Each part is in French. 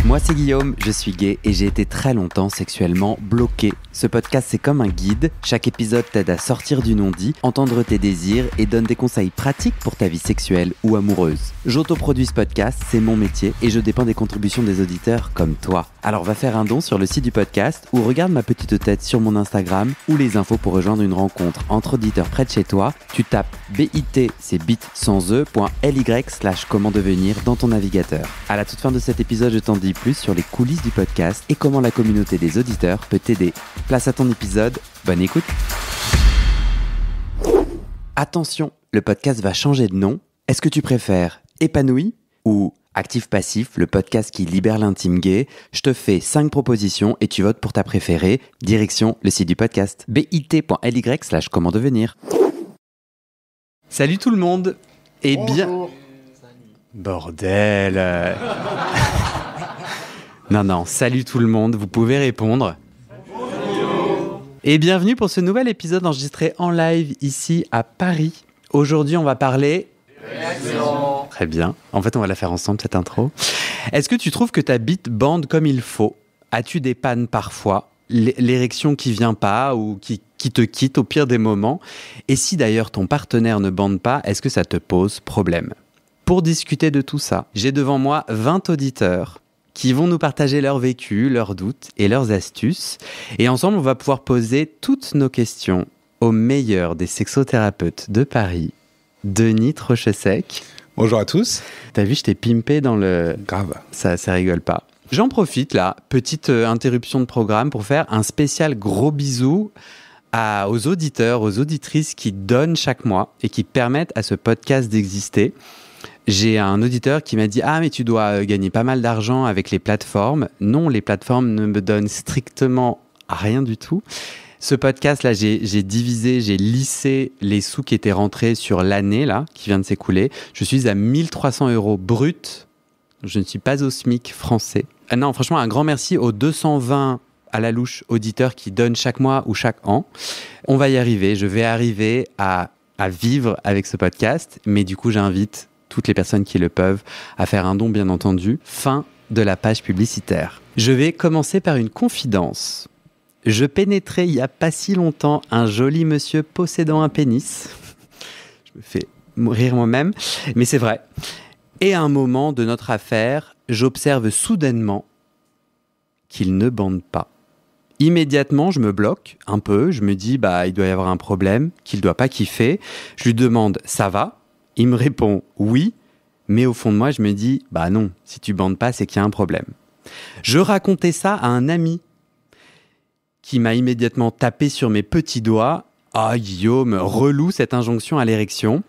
Moi c'est Guillaume, je suis gay et j'ai été très longtemps sexuellement bloqué. Ce podcast c'est comme un guide, chaque épisode t'aide à sortir du non-dit, entendre tes désirs et donne des conseils pratiques pour ta vie sexuelle ou amoureuse. J'autoproduis ce podcast, c'est mon métier et je dépends des contributions des auditeurs comme toi. Alors va faire un don sur le site du podcast ou regarde ma petite tête sur mon Instagram ou les infos pour rejoindre une rencontre entre auditeurs près de chez toi. Tu tapes BIT, c'est bit sans e.ly/comment devenir dans ton navigateur. À la toute fin de cet épisode, je t'en dis plus sur les coulisses du podcast et comment la communauté des auditeurs peut t'aider. Place à ton épisode, bonne écoute. Attention, le podcast va changer de nom. Est-ce que tu préfères Épanoui ou Actif-Passif, le podcast qui libère l'intime gay? Je te fais 5 propositions et tu votes pour ta préférée. Direction le site du podcast, bit.ly/comment devenir. Salut tout le monde et bien... Bordel. Non, salut tout le monde, vous pouvez répondre. Et bienvenue pour ce nouvel épisode enregistré en live ici à Paris. Aujourd'hui, on va parler... Réaction. Très bien. En fait, on va la faire ensemble, cette intro. Est-ce que tu trouves que ta bite bande comme il faut? As-tu des pannes parfois? L'érection qui vient pas ou qui te quitte au pire des moments? Et si d'ailleurs ton partenaire ne bande pas, est-ce que ça te pose problème? Pour discuter de tout ça, j'ai devant moi 20 auditeurs qui vont nous partager leur vécu, leurs doutes et leurs astuces. Et ensemble, on va pouvoir poser toutes nos questions au meilleur des sexothérapeutes de Paris, Denis Trochesec. Bonjour à tous. T'as vu, je t'ai pimpé dans le... Grave. Ça rigole pas. J'en profite là, petite interruption de programme pour faire un spécial gros bisou aux auditeurs, aux auditrices qui donnent chaque mois et qui permettent à ce podcast d'exister. J'ai un auditeur qui m'a dit « Ah, mais tu dois gagner pas mal d'argent avec les plateformes. » Non, les plateformes ne me donnent strictement rien du tout. Ce podcast-là, j'ai divisé, j'ai lissé les sous qui étaient rentrés sur l'année là, qui vient de s'écouler. Je suis à 1 300 € brut. Je ne suis pas au SMIC français. Ah non, franchement, un grand merci aux 220 à la louche auditeurs qui donnent chaque mois ou chaque an. On va y arriver. Je vais arriver à vivre avec ce podcast. Mais du coup, j'invite toutes les personnes qui le peuvent à faire un don, bien entendu. Fin de la page publicitaire. Je vais commencer par une confidence. Je pénétrais il n'y a pas si longtemps un joli monsieur possédant un pénis. Je me fais rire moi-même, mais c'est vrai. Et à un moment de notre affaire, j'observe soudainement qu'il ne bande pas. Immédiatement, je me bloque un peu. Je me dis, il doit y avoir un problème, qu'il ne doit pas kiffer. Je lui demande, ça va? Il me répond oui, mais au fond de moi, je me dis, non, si tu bandes pas, c'est qu'il y a un problème. Je racontais ça à un ami qui m'a immédiatement tapé sur mes petits doigts. Ah, Guillaume, relou cette injonction à l'érection.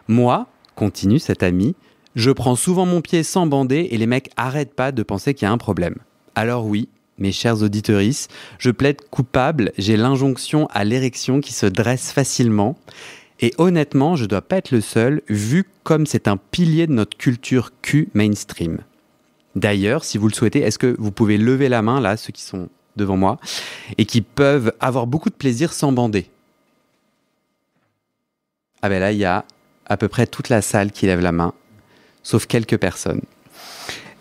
Moi, continue cet ami, je prends souvent mon pied sans bander et les mecs arrêtent pas de penser qu'il y a un problème. Alors oui, mes chers auditeuristes, je plaide coupable, j'ai l'injonction à l'érection qui se dresse facilement. Et honnêtement, je ne dois pas être le seul, vu comme c'est un pilier de notre culture Q mainstream. D'ailleurs, si vous le souhaitez, est-ce que vous pouvez lever la main, là, ceux qui sont devant moi, et qui peuvent avoir beaucoup de plaisir sans bander? Ah ben là, il y a à peu près toute la salle qui lève la main, sauf quelques personnes.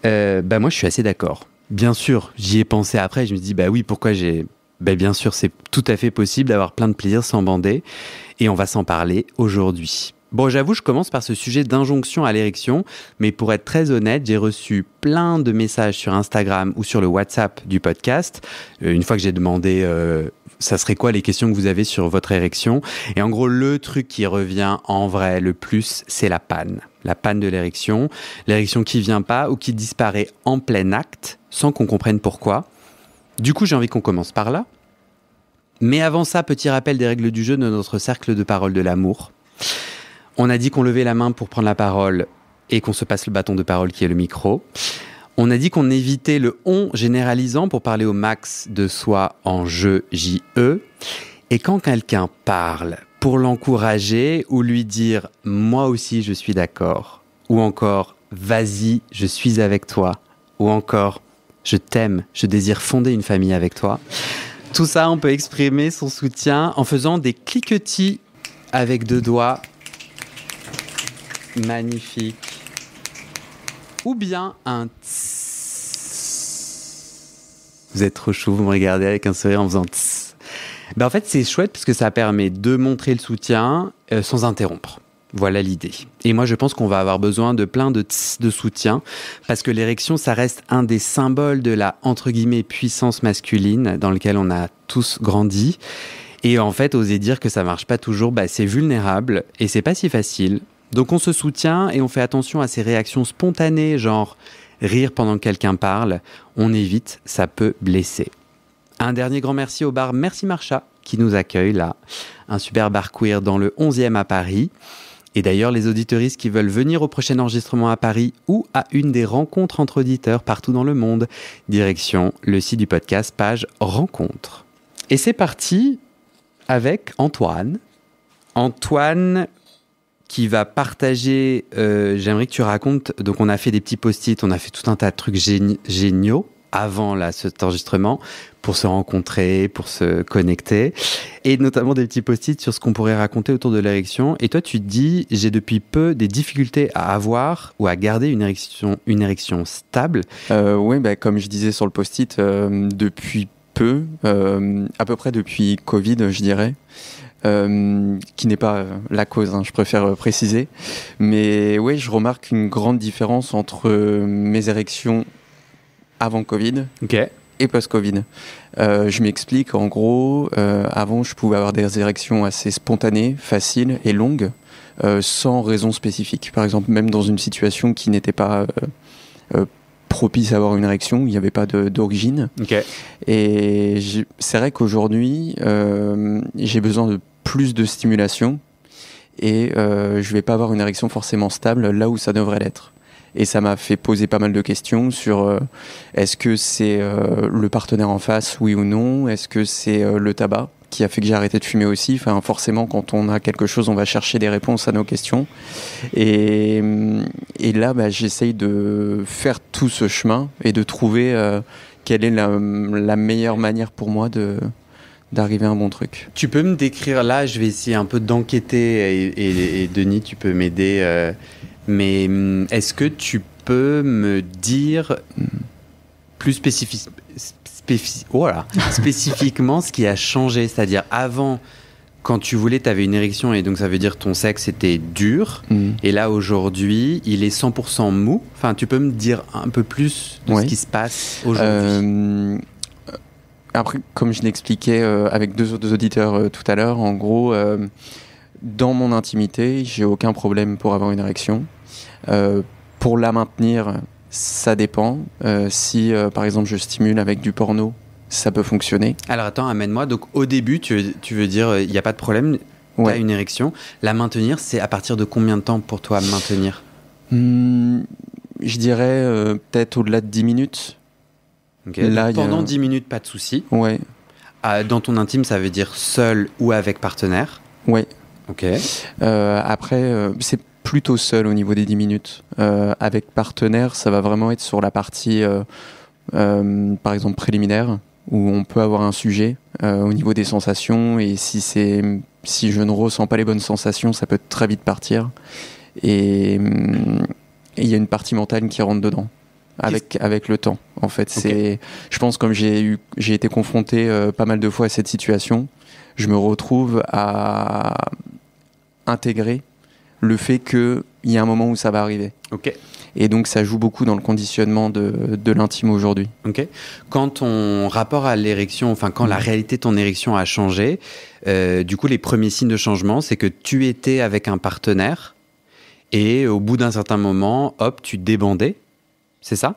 Moi, je suis assez d'accord. Bien sûr, j'y ai pensé après, je me dis, oui, pourquoi j'ai... bien sûr, c'est tout à fait possible d'avoir plein de plaisir sans bander. Et on va s'en parler aujourd'hui. Bon, j'avoue, je commence par ce sujet d'injonction à l'érection. Mais pour être très honnête, j'ai reçu plein de messages sur Instagram ou sur le WhatsApp du podcast. Une fois que j'ai demandé, ça serait quoi les questions que vous avez sur votre érection? Et en gros, le truc qui revient en vrai le plus, c'est la panne. La panne de l'érection. L'érection qui vient pas ou qui disparaît en plein acte, sans qu'on comprenne pourquoi. Du coup, j'ai envie qu'on commence par là. Mais avant ça, petit rappel des règles du jeu de notre cercle de parole de l'amour. On a dit qu'on levait la main pour prendre la parole et qu'on se passe le bâton de parole qui est le micro. On a dit qu'on évitait le « on » généralisant pour parler au max de soi en « je », J-E. Et quand quelqu'un parle, pour l'encourager ou lui dire « moi aussi je suis d'accord » ou encore « vas-y, je suis avec toi » ou encore « je t'aime, je désire fonder une famille avec toi ». Tout ça, on peut exprimer son soutien en faisant des cliquetis avec 2 doigts. Magnifique. Ou bien un tss. Vous êtes trop chou, vous me regardez avec un sourire en faisant tss. En fait, c'est chouette parce que ça permet de montrer le soutien sans interrompre. Voilà l'idée. Et moi, je pense qu'on va avoir besoin de plein de tss de soutien parce que l'érection, ça reste un des symboles de la, entre guillemets, puissance masculine dans lequel on a tous grandi. Et en fait, oser dire que ça marche pas toujours, c'est vulnérable et c'est pas si facile. Donc on se soutient et on fait attention à ces réactions spontanées, genre rire pendant que quelqu'un parle. On évite, ça peut blesser. Un dernier grand merci au bar Merci Marcha qui nous accueille là. Un super bar queer dans le 11e à Paris. Et d'ailleurs, les auditeuristes qui veulent venir au prochain enregistrement à Paris ou à une des rencontres entre auditeurs partout dans le monde, direction le site du podcast, page Rencontres. Et c'est parti avec Antoine. Antoine qui va partager, j'aimerais que tu racontes, donc on a fait des petits post-it, on a fait tout un tas de trucs géniaux avant cet enregistrement pour se rencontrer, pour se connecter, et notamment des petits post-it sur ce qu'on pourrait raconter autour de l'érection. Et toi, tu te dis, j'ai depuis peu des difficultés à avoir ou à garder une érection stable. Oui, comme je disais sur le post-it, depuis peu, à peu près depuis Covid, je dirais. Qui n'est pas la cause, je préfère préciser. Mais oui, je remarque une grande différence entre mes érections avant Covid et post-Covid. Je m'explique, en gros, avant je pouvais avoir des érections assez spontanées, faciles et longues, sans raison spécifique. Par exemple, même dans une situation qui n'était pas propice à avoir une érection, il n'y avait pas d'origine. Et c'est vrai qu'aujourd'hui, j'ai besoin de plus de stimulation et je vais pas avoir une érection forcément stable là où ça devrait l'être. Et ça m'a fait poser pas mal de questions sur est-ce que c'est le partenaire en face, oui ou non, est-ce que c'est le tabac qui a fait que j'ai arrêté de fumer aussi. Enfin, forcément, quand on a quelque chose, on va chercher des réponses à nos questions. Et là, j'essaye de faire tout ce chemin et de trouver quelle est la meilleure manière pour moi d'arriver à un bon truc. Tu peux me décrire, là, je vais essayer un peu d'enquêter et Denis, tu peux m'aider. Mais est-ce que tu peux me dire plus spécifiquement ce qui a changé? C'est-à-dire, avant, quand tu voulais, tu avais une érection et donc ça veut dire ton sexe était dur. Et là, aujourd'hui, il est 100% mou. Enfin, tu peux me dire un peu plus de ce qui se passe aujourd'hui? Après, comme je l'expliquais avec deux autres auditeurs tout à l'heure, en gros, dans mon intimité, j'ai aucun problème pour avoir une érection. Pour la maintenir, ça dépend. Si, par exemple, je stimule avec du porno, ça peut fonctionner. Alors attends, amène-moi. Donc au début, tu veux dire, il n'y a pas de problème, tu as une érection. La maintenir, c'est à partir de combien de temps pour toi maintenir? Je dirais peut-être au-delà de 10 minutes. Là, pendant 10 minutes, pas de souci. Ouais. Dans ton intime, ça veut dire seul ou avec partenaire? Ouais. Ok. Après, c'est plutôt seul au niveau des 10 minutes. Avec partenaire, ça va vraiment être sur la partie, par exemple, préliminaire, où on peut avoir un sujet au niveau des sensations. Et si je ne ressens pas les bonnes sensations, ça peut très vite partir. Et il y a une partie mentale qui rentre dedans. Avec le temps, en fait. Je pense, comme j'ai été confronté pas mal de fois à cette situation, je me retrouve à intégrer le fait qu'il y a un moment où ça va arriver. Et donc, ça joue beaucoup dans le conditionnement de l'intime aujourd'hui. Quand ton rapport à l'érection, enfin, quand la réalité de ton érection a changé, du coup, les premiers signes de changement, c'est que tu étais avec un partenaire et au bout d'un certain moment, hop, tu débandais. C'est ça?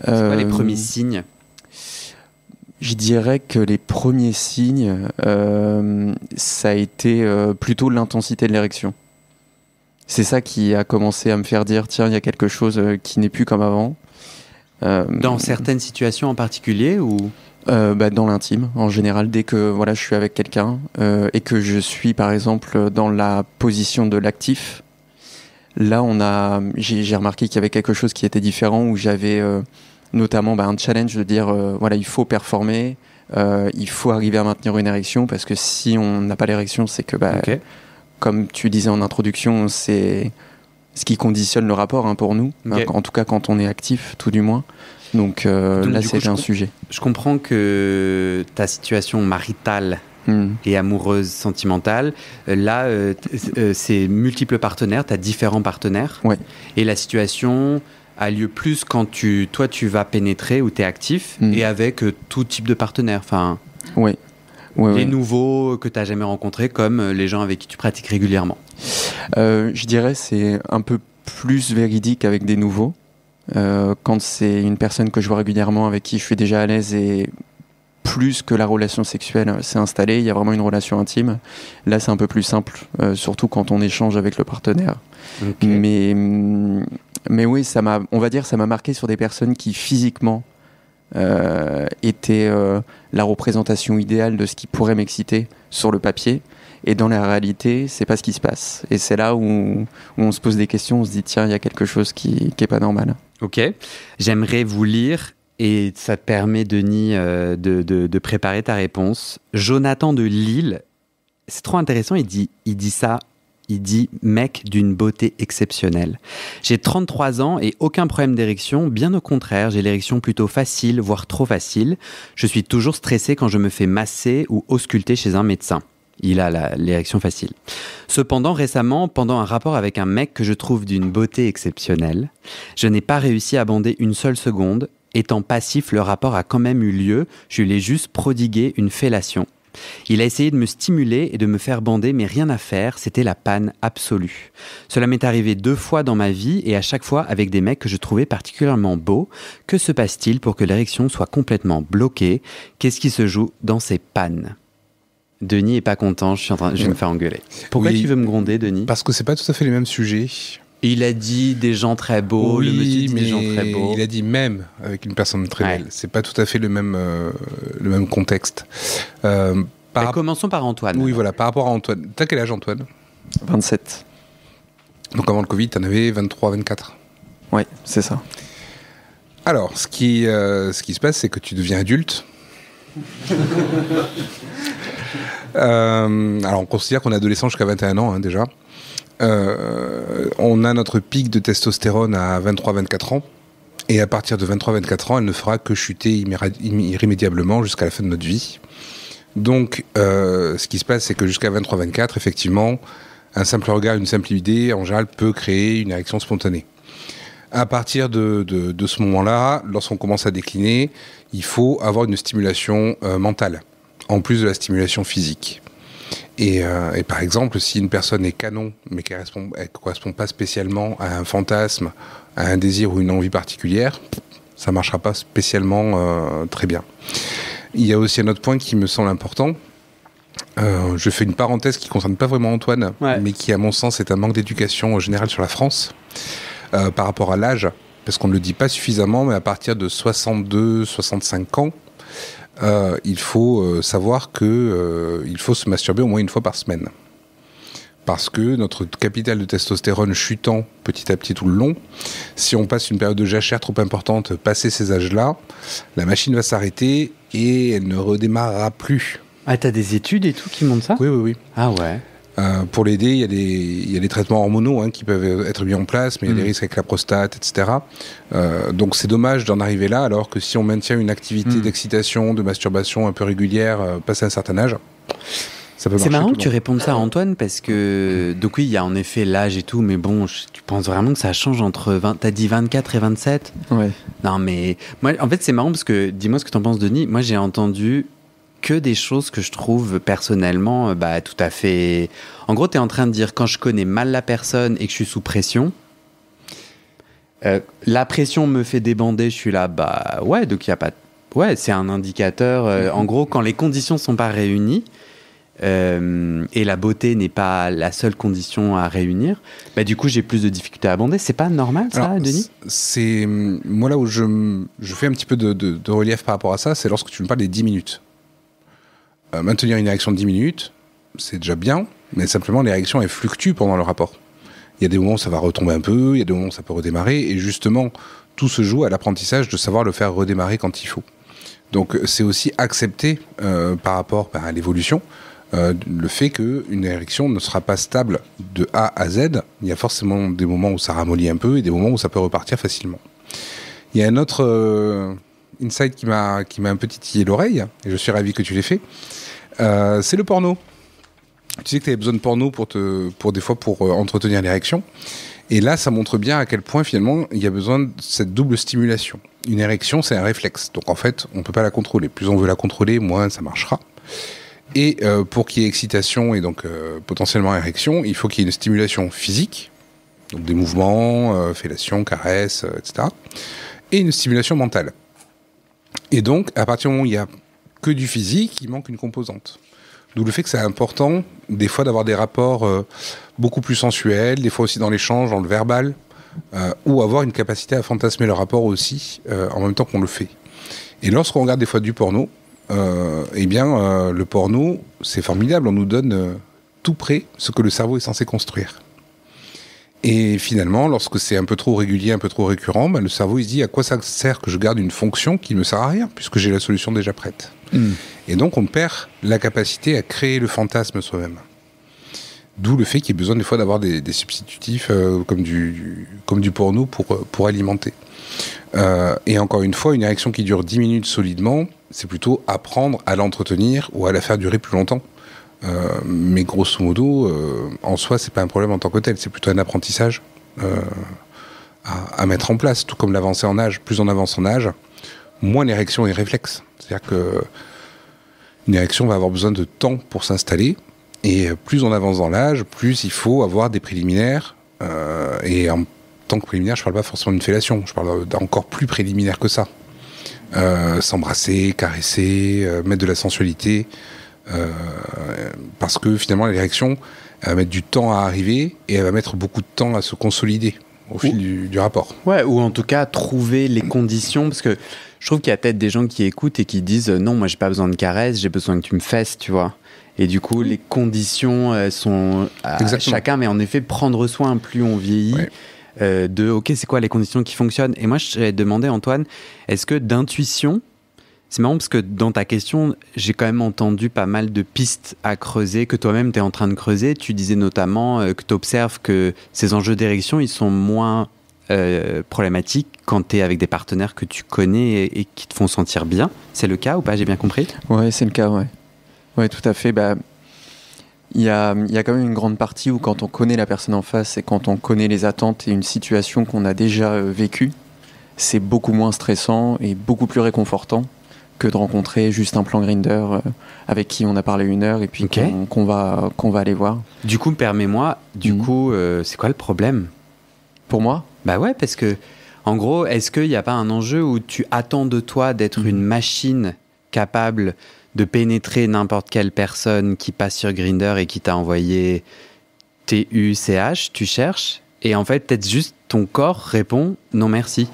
C'est quoi les premiers signes? Je dirais que les premiers signes, ça a été plutôt l'intensité de l'érection. C'est ça qui a commencé à me faire dire, tiens, il y a quelque chose qui n'est plus comme avant. Dans certaines situations en particulier ou dans l'intime, en général, dès que je suis avec quelqu'un et que je suis, par exemple, dans la position de l'actif, là, j'ai remarqué qu'il y avait quelque chose qui était différent, où j'avais notamment un challenge de dire, il faut performer, il faut arriver à maintenir une érection, parce que si on n'a pas l'érection, c'est que, comme tu disais en introduction, c'est ce qui conditionne le rapport pour nous, en tout cas quand on est actif, tout du moins. Donc là, c'est un sujet. Je comprends que ta situation maritale et amoureuse, sentimentale, là, c'est multiples partenaires, tu as différents partenaires. Ouais. Et la situation a lieu plus quand toi, tu vas pénétrer ou tu es actif et avec tout type de partenaires. Enfin, les nouveaux que tu n'as jamais rencontrés, comme les gens avec qui tu pratiques régulièrement. Je dirais c'est un peu plus véridique avec des nouveaux. Quand c'est une personne que je vois régulièrement, avec qui je suis déjà à l'aise et plus que la relation sexuelle s'est installée, il y a vraiment une relation intime. Là, c'est un peu plus simple, surtout quand on échange avec le partenaire. Okay. Mais oui, on va dire, ça m'a marqué sur des personnes qui physiquement étaient la représentation idéale de ce qui pourrait m'exciter sur le papier. Et dans la réalité, c'est pas ce qui se passe. Et c'est là où on se pose des questions, on se dit tiens, il y a quelque chose qui est pas normal. Ok, j'aimerais vous lire, et ça te permet, Denis, de préparer ta réponse. Jonathan de Lille, c'est trop intéressant, il dit ça, il dit « mec d'une beauté exceptionnelle ». J'ai 33 ans et aucun problème d'érection, bien au contraire, j'ai l'érection plutôt facile, voire trop facile. Je suis toujours stressé quand je me fais masser ou ausculter chez un médecin. Il a l'érection facile. Cependant, récemment, pendant un rapport avec un mec que je trouve d'une beauté exceptionnelle, je n'ai pas réussi à bander une seule seconde. Étant passif, le rapport a quand même eu lieu. Je lui ai juste prodigué une fellation. Il a essayé de me stimuler et de me faire bander, mais rien à faire, c'était la panne absolue. Cela m'est arrivé 2 fois dans ma vie et à chaque fois avec des mecs que je trouvais particulièrement beaux. Que se passe-t-il pour que l'érection soit complètement bloquée ? Qu'est-ce qui se joue dans ces pannes ? Denis est pas content, je vais me faire engueuler. Pourquoi tu veux me gronder, Denis ? Parce que c'est pas tout à fait les mêmes sujets. Il a dit des gens très beaux, le monsieur dit des gens très beaux. Il a dit même avec une personne très belle. C'est pas tout à fait le même contexte. Commençons par Antoine. Oui, voilà, par rapport à Antoine. T'as quel âge, Antoine ? 27. Donc avant le Covid, t'en avais 23, 24. Oui, c'est ça. Alors, ce qui se passe, c'est que tu deviens adulte. Alors, on considère qu'on est adolescent jusqu'à 21 ans, déjà. On a notre pic de testostérone à 23-24 ans. Et à partir de 23-24 ans, elle ne fera que chuter irrémédiablement jusqu'à la fin de notre vie. Donc, ce qui se passe, c'est que jusqu'à 23-24, effectivement, un simple regard, une simple idée, en général, peut créer une érection spontanée. À partir de ce moment-là, lorsqu'on commence à décliner, il faut avoir une stimulation mentale, en plus de la stimulation physique. Et par exemple, si une personne est canon, mais qu'elle ne correspond pas spécialement à un fantasme, à un désir ou une envie particulière, ça ne marchera pas spécialement très bien. Il y a aussi un autre point qui me semble important. Je fais une parenthèse qui ne concerne pas vraiment Antoine, mais qui, à mon sens, est un manque d'éducation générale sur la France par rapport à l'âge, parce qu'on ne le dit pas suffisamment, mais à partir de 62-65 ans, il faut savoir qu'il faut se masturber au moins une fois par semaine. Parce que notre capital de testostérone chutant petit à petit tout le long, si on passe une période de jachère trop importante passé ces âges-là, la machine va s'arrêter et elle ne redémarrera plus. Ah, t'as des études et tout qui montrent ça ? Oui. Ah ouais. Pour l'aider, il y a des traitements hormonaux qui peuvent être mis en place, mais il y a des risques avec la prostate, etc. Donc c'est dommage d'en arriver là, alors que si on maintient une activité d'excitation, de masturbation un peu régulière, passé un certain âge, ça peut marcher. C'est marrant que tu répondes ça à Antoine, parce que, donc oui, il y a en effet l'âge et tout, mais bon, tu penses vraiment que ça change entre, t'as dit 24 et 27 ? Ouais. Non mais, moi, en fait c'est marrant parce que, dis-moi ce que t'en penses, Denis, moi j'ai entendu que des choses que je trouve personnellement tout à fait... En gros, tu es en train de dire, quand je connais mal la personne et que je suis sous pression, la pression me fait débander, je suis là, ouais, donc il n'y a pas... Ouais, c'est un indicateur. En gros, quand les conditions ne sont pas réunies, et la beauté n'est pas la seule condition à réunir, du coup, j'ai plus de difficultés à bander. C'est pas normal, ça, alors, Denis ? C'est... Moi, là où je fais un petit peu de relief par rapport à ça, c'est lorsque tu me parles des 10 minutes. Maintenir une érection de 10 minutes, c'est déjà bien, mais simplement l'érection elle fluctue pendant le rapport. Il y a des moments où ça va retomber un peu, il y a des moments où ça peut redémarrer, et justement, tout se joue à l'apprentissage de savoir le faire redémarrer quand il faut. Donc c'est aussi accepter par rapport à l'évolution, le fait qu'une érection ne sera pas stable de A à Z. Il y a forcément des moments où ça ramollit un peu et des moments où ça peut repartir facilement. Il y a un autre insight qui m'a un peu titillé l'oreille, et je suis ravi que tu l'aies fait. C'est le porno. Tu sais que tu as besoin de porno pour entretenir l'érection. Et là, ça montre bien à quel point, finalement, il y a besoin de cette double stimulation. Une érection, c'est un réflexe. Donc, en fait, on ne peut pas la contrôler. Plus on veut la contrôler, moins ça marchera. Et pour qu'il y ait excitation et donc potentiellement érection, il faut qu'il y ait une stimulation physique, donc des mouvements, fellation, caresse, etc. Et une stimulation mentale. Et donc, à partir du moment où il n'y a que du physique, il manque une composante. D'où le fait que c'est important, des fois, d'avoir des rapports beaucoup plus sensuels, des fois aussi dans l'échange, dans le verbal, ou avoir une capacité à fantasmer le rapport aussi, en même temps qu'on le fait. Et lorsqu'on regarde des fois du porno, le porno, c'est formidable, on nous donne tout près ce que le cerveau est censé construire. Et finalement, lorsque c'est un peu trop régulier, un peu trop récurrent, le cerveau il se dit à quoi ça sert que je garde une fonction qui ne me sert à rien, puisque j'ai la solution déjà prête. Et donc on perd la capacité à créer le fantasme soi-même. D'où le fait qu'il y ait besoin des fois d'avoir des substitutifs comme du porno pour alimenter. Et encore une fois, une érection qui dure 10 minutes solidement, c'est plutôt apprendre à l'entretenir ou à la faire durer plus longtemps. Mais grosso modo, en soi, c'est pas un problème en tant que tel, c'est plutôt un apprentissage à mettre en place, tout comme l'avancée en âge. Plus on avance en âge, moins l'érection est réflexe. C'est-à-dire que une érection va avoir besoin de temps pour s'installer, et plus on avance dans l'âge, plus il faut avoir des préliminaires. Et en tant que préliminaire, je parle pas forcément d'une fellation, je parle d'encore plus préliminaire que ça. S'embrasser, caresser, mettre de la sensualité. Parce que finalement l'érection elle va mettre du temps à arriver et elle va mettre beaucoup de temps à se consolider au fil du rapport. Ouais, ou en tout cas trouver les conditions, parce que je trouve qu'il y a peut-être des gens qui écoutent et qui disent non, moi j'ai pas besoin de caresses, j'ai besoin que tu me fesses, tu vois. Et du coup les conditions sont à chacun, mais en effet prendre soin plus on vieillit. Ouais. Ok, c'est quoi les conditions qui fonctionnent. Et moi je t'ai demandé, Antoine, est-ce que d'intuition, c'est marrant parce que dans ta question, j'ai quand même entendu pas mal de pistes à creuser, que toi-même tu es en train de creuser. Tu disais notamment que tu observes que ces enjeux d'érection, ils sont moins problématiques quand tu es avec des partenaires que tu connais et qui te font sentir bien. C'est le cas ou pas? J'ai bien compris? Ouais, c'est le cas, ouais. Ouais, tout à fait. Il y a quand même une grande partie où quand on connaît la personne en face et quand on connaît les attentes et une situation qu'on a déjà vécue, c'est beaucoup moins stressant et beaucoup plus réconfortant que de rencontrer juste un plan Grindr avec qui on a parlé 1 heure et puis qu'on va aller voir. Du coup, permets-moi, c'est quoi le problème? Pour moi? Bah ouais, parce que, en gros, est-ce qu'il n'y a pas un enjeu où tu attends de toi d'être une machine capable de pénétrer n'importe quelle personne qui passe sur Grindr et qui t'a envoyé TUCH, tu cherches, et en fait, peut-être juste ton corps répond non merci?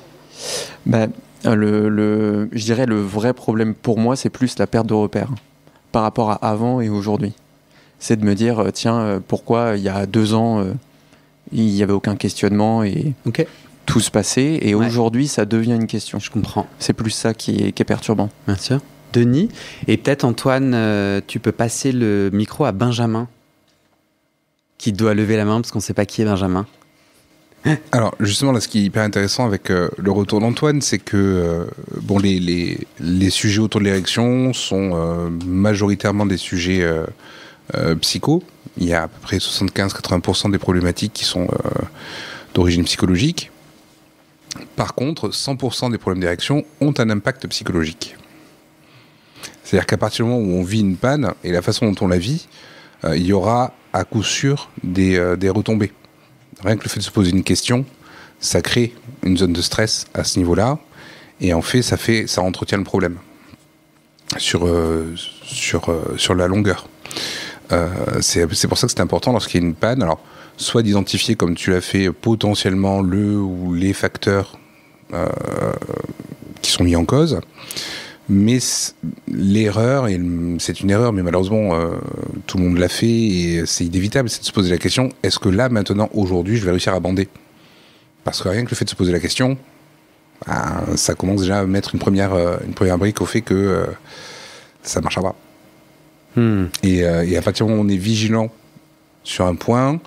Je dirais le vrai problème pour moi, c'est plus la perte de repères par rapport à avant et aujourd'hui. C'est de me dire, pourquoi il y a 2 ans, il n'y avait aucun questionnement et tout se passait, et aujourd'hui, ça devient une question. Je comprends. C'est plus ça qui est perturbant. Bien sûr. Denis, et peut-être Antoine, tu peux passer le micro à Benjamin, qui doit lever la main parce qu'on ne sait pas qui est Benjamin. Alors justement là, ce qui est hyper intéressant avec le retour d'Antoine, c'est que les sujets autour de l'érection sont majoritairement des sujets psycho. Il y a à peu près 75-80% des problématiques qui sont d'origine psychologique. Par contre, 100% des problèmes d'érection ont un impact psychologique. C'est-à-dire qu'à partir du moment où on vit une panne et la façon dont on la vit, il y aura à coup sûr des retombées. Rien que le fait de se poser une question, ça crée une zone de stress à ce niveau-là, et en fait, ça entretient le problème sur la longueur. C'est pour ça que c'est important lorsqu'il y a une panne, alors soit d'identifier, comme tu l'as fait, potentiellement le ou les facteurs qui sont mis en cause, mais l'erreur, et c'est une erreur, mais malheureusement tout le monde l'a fait et c'est inévitable, c'est de se poser la question, est-ce que là, maintenant, aujourd'hui, je vais réussir à bander? Parce que rien que le fait de se poser la question, ça commence déjà à mettre une première brique au fait que ça ne marchera pas. Et à partir du moment où on est vigilant sur un point,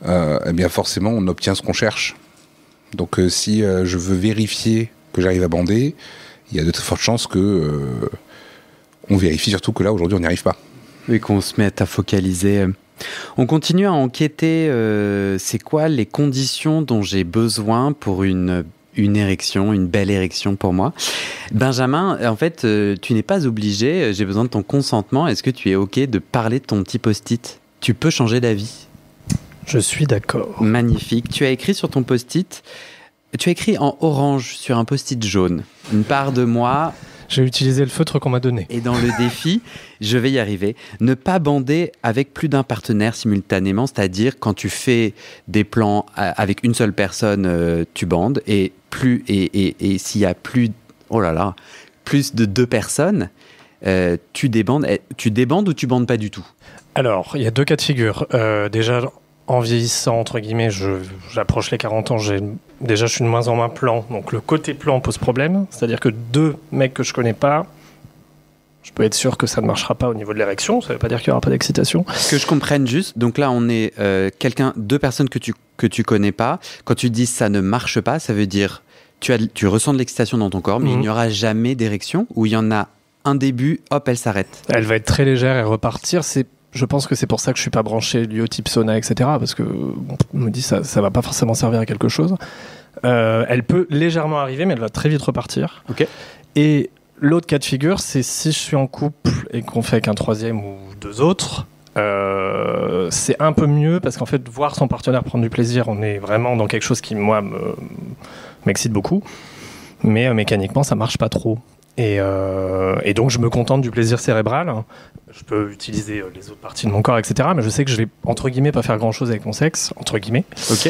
eh bien forcément on obtient ce qu'on cherche. Donc si je veux vérifier que j'arrive à bander, il y a de très fortes chances que on vérifie surtout que là, aujourd'hui, on n'y arrive pas. Oui, qu'on se mette à focaliser. On continue à enquêter, c'est quoi les conditions dont j'ai besoin pour une érection, une belle érection pour moi. Benjamin, en fait, tu n'es pas obligé, j'ai besoin de ton consentement. Est-ce que tu es OK de parler de ton petit post-it ? Tu peux changer d'avis. Je suis d'accord. Magnifique. Tu as écrit sur ton post-it, tu as écrit en orange sur un post-it jaune, une part de moi. J'ai utilisé le feutre qu'on m'a donné. Et dans le défi, je vais y arriver. Ne pas bander avec plus d'un partenaire simultanément, c'est-à-dire quand tu fais des plans avec une seule personne, tu bandes. Et s'il y a plus de 2 personnes, tu débandes. Tu débandes ou tu bandes pas du tout ? Alors, il y a 2 cas de figure. Déjà, en vieillissant, entre guillemets, j'approche les 40 ans, déjà je suis de moins en moins plan, donc le côté plan pose problème, c'est-à-dire que 2 mecs que je connais pas, je peux être sûr que ça ne marchera pas au niveau de l'érection, ça veut pas dire qu'il y aura pas d'excitation. Que je comprenne juste, donc là on est 2 personnes que tu connais pas, quand tu dis ça ne marche pas, ça veut dire tu ressens de l'excitation dans ton corps, mais il n'y aura jamais d'érection, ou il y en a un début, hop, elle s'arrête. Elle va être très légère et repartir, je pense que c'est pour ça que je suis pas branché lieu-type sauna, etc. Parce que on me dit ça va pas forcément servir à quelque chose. Elle peut légèrement arriver, mais elle va très vite repartir. Okay. Et l'autre cas de figure, c'est si je suis en couple et qu'on fait avec un 3e ou 2 autres, c'est un peu mieux parce qu'en fait, voir son partenaire prendre du plaisir, on est vraiment dans quelque chose qui, moi, m'excite beaucoup. Mais mécaniquement, ça marche pas trop. Et donc, je me contente du plaisir cérébral. Je peux utiliser les autres parties de mon corps, etc. Mais je sais que je vais, entre guillemets, pas faire grand-chose avec mon sexe, entre guillemets. Ok.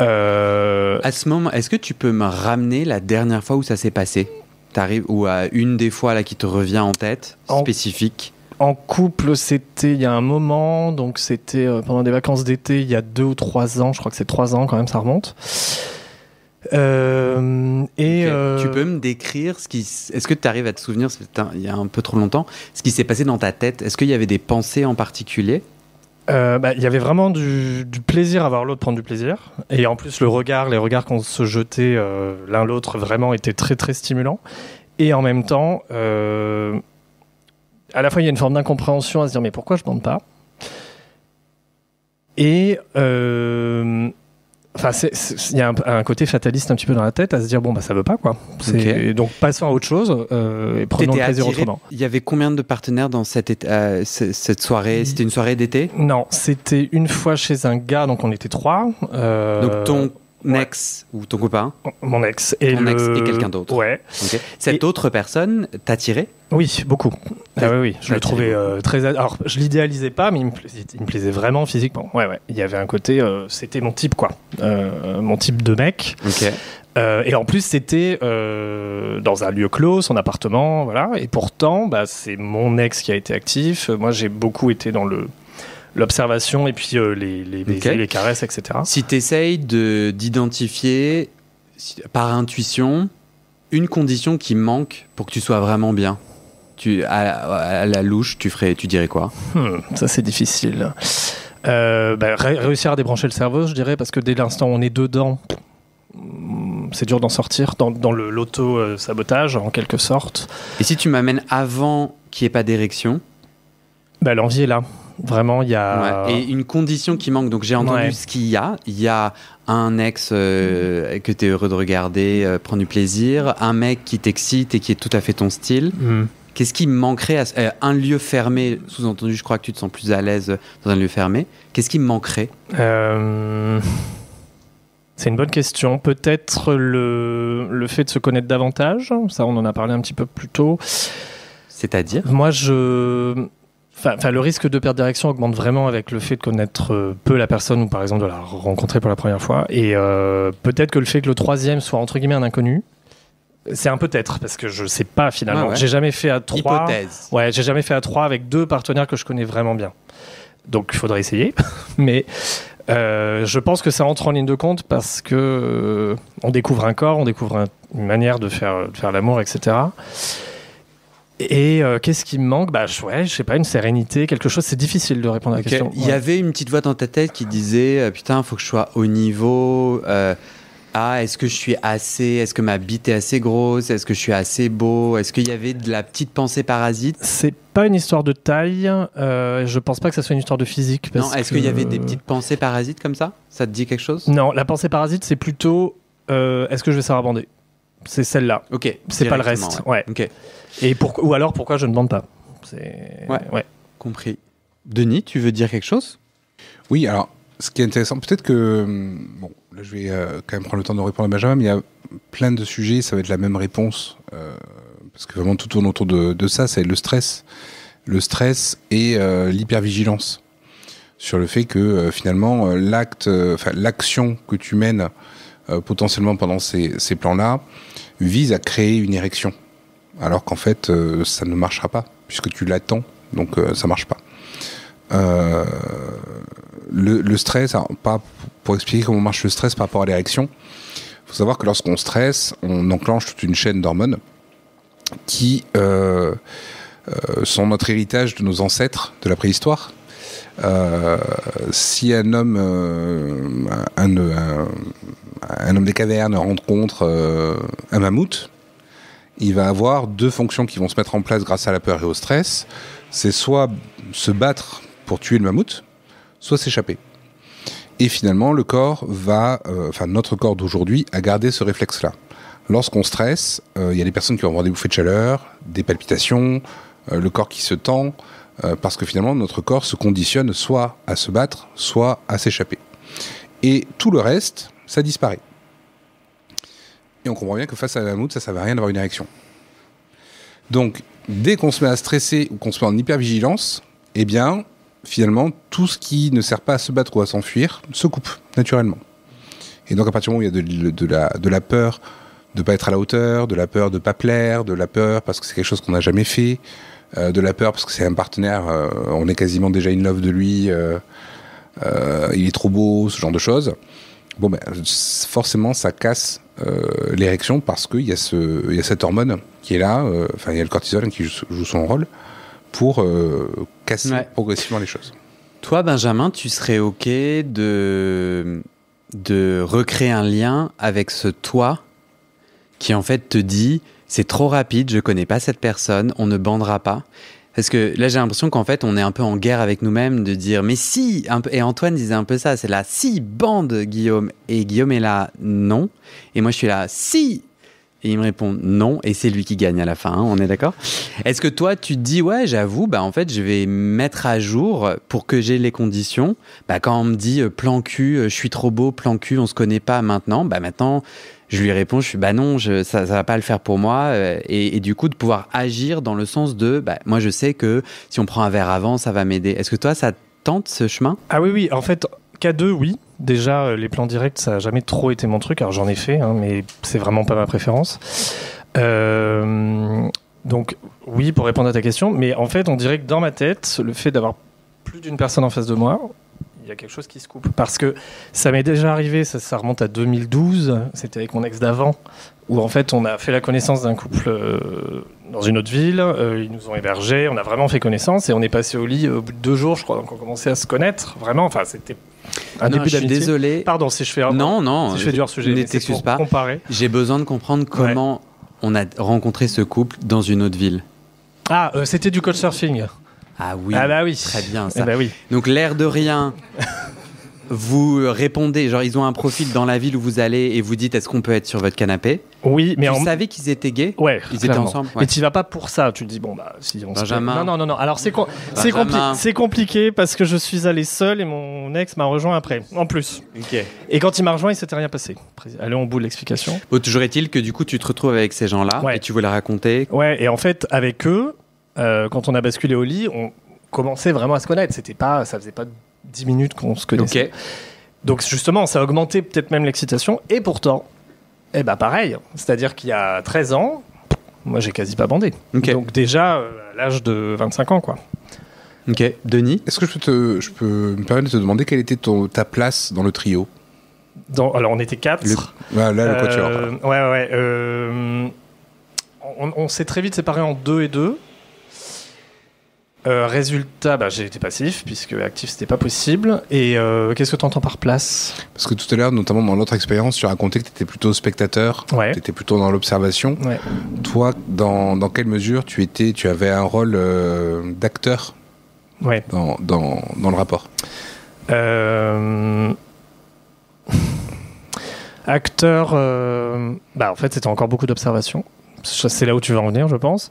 À ce moment, est-ce que tu peux me ramener la dernière fois où ça s'est passé ? T'arrives, ou à une des fois là qui te revient en tête, spécifique ? En couple, c'était il y a un moment, donc c'était pendant des vacances d'été, il y a 2 ou 3 ans, je crois que c'est 3 ans quand même, ça remonte. Tu peux me décrire est-ce que tu arrives à te souvenir, il y a un peu trop longtemps, ce qui s'est passé dans ta tête ? Est-ce qu'il y avait des pensées en particulier ? Il y avait vraiment du plaisir à voir l'autre prendre du plaisir, et en plus les regards qu'on se jetait l'un l'autre vraiment étaient très très stimulants, et en même temps à la fois il y a une forme d'incompréhension à se dire mais pourquoi je bande pas, et il y a un côté fataliste un petit peu dans la tête à se dire bon bah ça veut pas quoi. Okay. Donc passons à autre chose et prenons le plaisir autrement. Il y avait combien de partenaires dans cette soirée ? C'était une soirée d'été ? Non, c'était une fois chez un gars, donc on était 3. Donc ton ex ou ton copain ? Mon ex et quelqu'un d'autre. Ouais. Okay. Cette autre personne t'a tiré ? Oui, beaucoup. Oui. Je le trouvais très. Alors, je l'idéalisais pas, mais il me plaisait vraiment physiquement. Ouais. Il y avait un côté. C'était mon type, quoi. Mon type de mec. Ok. Et en plus, c'était dans un lieu clos, son appartement, voilà. Et pourtant, c'est mon ex qui a été actif. Moi, j'ai beaucoup été dans l'observation et puis les baisers, les caresses, etc. Si tu essayes d'identifier par intuition une condition qui manque pour que tu sois vraiment bien, à la louche, tu dirais quoi ? Ça, c'est difficile. Réussir à débrancher le cerveau, je dirais, parce que dès l'instant où on est dedans, c'est dur d'en sortir dans l'auto-sabotage, en quelque sorte. Et si tu m'amènes avant qu'il n'y ait pas d'érection ? L'envie est là. Vraiment, il y a... Ouais. Et une condition qui manque. Donc, j'ai entendu ce qu'il y a. Il y a un ex que tu es heureux de regarder, prendre du plaisir. Un mec qui t'excite et qui est tout à fait ton style. Qu'est-ce qui manquerait un lieu fermé, sous-entendu, je crois que tu te sens plus à l'aise dans un lieu fermé. Qu'est-ce qui me manquerait ? C'est une bonne question. Peut-être le fait de se connaître davantage. Ça, on en a parlé un petit peu plus tôt. C'est-à-dire ? Moi, le risque de perte d'érection augmente vraiment avec le fait de connaître peu la personne ou par exemple de la rencontrer pour la première fois. Et peut-être que le fait que le 3e soit entre guillemets un inconnu, c'est un peut-être parce que je sais pas finalement. J'ai jamais fait à 3. Hypothèse. Ouais, j'ai jamais fait à 3 avec 2 partenaires que je connais vraiment bien. Donc il faudrait essayer. Mais je pense que ça entre en ligne de compte parce que on découvre un corps, on découvre une manière de faire l'amour, etc. Et qu'est-ce qui me manque ? Je sais pas, une sérénité, quelque chose. C'est difficile de répondre à la question. Il y avait une petite voix dans ta tête qui disait putain, faut que je sois au niveau est-ce que je suis assez, est-ce que ma bite est assez grosse, est-ce que je suis assez beau, est-ce qu'il y avait de la petite pensée parasite? C'est pas une histoire de taille, je pense pas que ça soit une histoire de physique. Non, est-ce qu'il y avait des petites pensées parasites comme ça? Ça te dit quelque chose? Non, la pensée parasite, c'est plutôt est-ce que je vais savoir bander? C'est celle-là. Ok. C'est pas le reste. Ouais. Ok. Et ou alors pourquoi je ne bande pas? Ouais. Compris. Denis, tu veux dire quelque chose? Oui, alors, ce qui est intéressant, peut-être que... Bon, là, je vais quand même prendre le temps de répondre à Benjamin, mais il y a plein de sujets, ça va être la même réponse, parce que vraiment, tout tourne autour de ça, c'est le stress. Le stress et l'hypervigilance. Sur le fait que, finalement, l'action que tu mènes potentiellement pendant ces plans-là vise à créer une érection. Alors qu'en fait, ça ne marchera pas, puisque tu l'attends, donc ça marche pas. Le stress, alors, pas pour expliquer comment marche le stress par rapport à l'érection, il faut savoir que lorsqu'on stresse, on enclenche toute une chaîne d'hormones qui sont notre héritage de nos ancêtres de la préhistoire. Si un homme des cavernes rencontre un mammouth, il va avoir deux fonctions qui vont se mettre en place grâce à la peur et au stress. C'est soit se battre pour tuer le mammouth, soit s'échapper. Et finalement, le corps notre corps d'aujourd'hui a gardé ce réflexe-là. Lorsqu'on stresse, il y a des personnes qui vont avoir des bouffées de chaleur, des palpitations, le corps qui se tend, parce que finalement, notre corps se conditionne soit à se battre, soit à s'échapper. Et tout le reste, ça disparaît. Et on comprend bien que face à la mammouth, ça ne servait à rien d'avoir une érection. Donc, dès qu'on se met à stresser ou qu'on se met en hypervigilance, eh bien, finalement, tout ce qui ne sert pas à se battre ou à s'enfuir se coupe, naturellement. Et donc, à partir du moment où il y a de la peur de ne pas être à la hauteur, de la peur de ne pas plaire, de la peur parce que c'est quelque chose qu'on n'a jamais fait, de la peur parce que c'est un partenaire, on est quasiment déjà in love de lui, il est trop beau, ce genre de choses. Bon, forcément, ça casse l'érection parce qu'il y a cette hormone qui est là, il y a le cortisol qui joue son rôle pour casser progressivement les choses. Toi, Benjamin, tu serais OK de recréer un lien avec ce toi qui en fait te dit c'est trop rapide, je connais pas cette personne, on ne bandera pas. Parce que là, j'ai l'impression qu'en fait, on est un peu en guerre avec nous-mêmes de dire mais si, et Antoine disait un peu ça, c'est là, si, bande Guillaume. Et Guillaume est là, non. Et moi, je suis là, si. Et il me répond non, et c'est lui qui gagne à la fin, hein, on est d'accord? Est-ce que toi, tu te dis, ouais, j'avoue, en fait, je vais mettre à jour pour que j'ai les conditions. Quand on me dit plan cul, je suis trop beau, plan cul, on se connaît pas maintenant, maintenant, je lui réponds, je suis non, ça va pas le faire pour moi, et du coup, de pouvoir agir dans le sens de, moi, je sais que si on prend un verre avant, ça va m'aider. Est-ce que toi, ça tente ce chemin? Ah oui, en fait, K2, oui. Déjà, les plans directs, ça n'a jamais trop été mon truc. Alors, j'en ai fait, mais c'est vraiment pas ma préférence. Donc, oui, pour répondre à ta question. Mais en fait, on dirait que dans ma tête, le fait d'avoir plus d'une personne en face de moi, il y a quelque chose qui se coupe. Parce que ça m'est déjà arrivé, ça remonte à 2012, c'était avec mon ex d'avant, où en fait, on a fait la connaissance d'un couple dans une autre ville. Ils nous ont hébergés, on a vraiment fait connaissance et on est passé au lit au bout de 2 jours, je crois. Donc, on commençait à se connaître, vraiment. Enfin, c'était un début d'amitié. Je suis désolé. Pardon, si je fais si je fais du hors-sujet. Ne t'excuse pas. Comparer. J'ai besoin de comprendre comment on a rencontré ce couple dans une autre ville. Ah, c'était du couchsurfing. Ah oui. Ah bah oui. Très bien ça. Oui. Donc l'air de rien, vous répondez, genre ils ont un profil dans la ville où vous allez et vous dites est-ce qu'on peut être sur votre canapé? Oui, mais tu savais qu'ils étaient gays? Ouais. Ils étaient ensemble. Ouais. Mais tu vas pas pour ça. Tu te dis si on Benjamin. Non. Alors c'est compliqué parce que je suis allé seul et mon ex m'a rejoint après. En plus. Ok. Et quand il m'a rejoint, il s'était rien passé. Allons au bout de l'explication. Bon, toujours est-il que du coup tu te retrouves avec ces gens-là et tu voulais raconter. Ouais. Et en fait avec eux, quand on a basculé au lit, on commençait vraiment à se connaître. Ça faisait pas 10 minutes qu'on se connaissait. Okay. Donc justement, ça a augmenté peut-être même l'excitation. Et pourtant, pareil. C'est-à-dire qu'il y a 13 ans, moi j'ai quasi pas bandé. Okay. Donc déjà, à l'âge de 25 ans, quoi. Ok. Denis, est-ce que je peux me permettre de te demander quelle était ta place dans le trio? Alors on était 4. Le quatuor. Ouais. On s'est très vite séparés en 2 et 2. Résultat, j'ai été passif, puisque actif, c'était pas possible. Et qu'est-ce que tu entends par place ? Parce que tout à l'heure, notamment dans l'autre expérience, tu racontais que tu étais plutôt spectateur, Ouais. tu étais plutôt dans l'observation. Ouais. Toi, dans quelle mesure tu avais un rôle d'acteur Ouais. dans le rapport? Acteur, en fait, c'était encore beaucoup d'observation. C'est là où tu vas en venir, je pense.